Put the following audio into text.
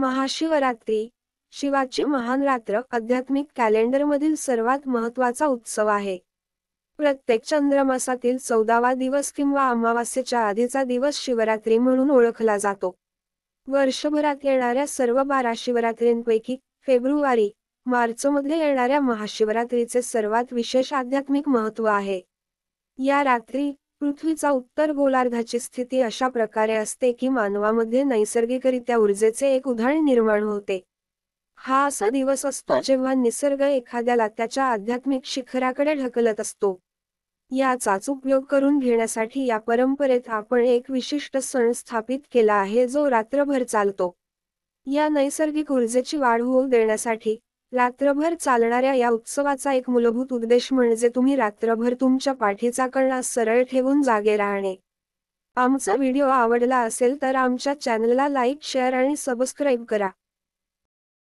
महाशिवरात्री, शिवाची महान रात्र आध्यात्मिक कॅलेंडरमधील सर्वात महत्त्वाचा उत्सव आहे. प्रत्येक चंद्रमासातील 14वा दिवस किंवा अमावास्येच्या आधीचा दिवस शिवरात्री म्हणून ओळखला जातो. वर्षभरात येणाऱ्या सर्व 12 शिवरात्रींपैकी फेब्रुवारी, मार्चमध्ये येणाऱ्या महाशिवरात्रीचे सर्वात विशेष आध्यात्मिक महत्त्व आहे. या रात्री, पृथ्वीचा उत्तर गोलार्धाची स्थिती अशा प्रकारे असते की मानवामध्ये नैसर्गिकरित्या ऊर्जेचे एक उधाण निर्माण होते. हा असा दिवस असतो जेव्हा निसर्ग एखाद्याला त्याच्या आध्यात्मिक शिखराकडे ढकलत असतो. याचाच उपयोग करून घेण्यासाठी या परंपरेत आपण एक विशिष्ट सण स्थापित केला आहे जो रात्रभर चालतो. या नैसर्गिक ऊर्जेची वाढ होऊ देण्यासाठी रात्रभर चालणाऱ्या या उत्सवाचा एक मूलभूत उद्देश म्हणजे तुम्ही रात्रभर तुमच्या पाठीचा कणा सरळ ठेवून जागे राहणे. आमचा व्हिडिओ आवडला असेल तर आमच्या चॅनलला लाईक, शेअर आणि सबस्क्राईब करा.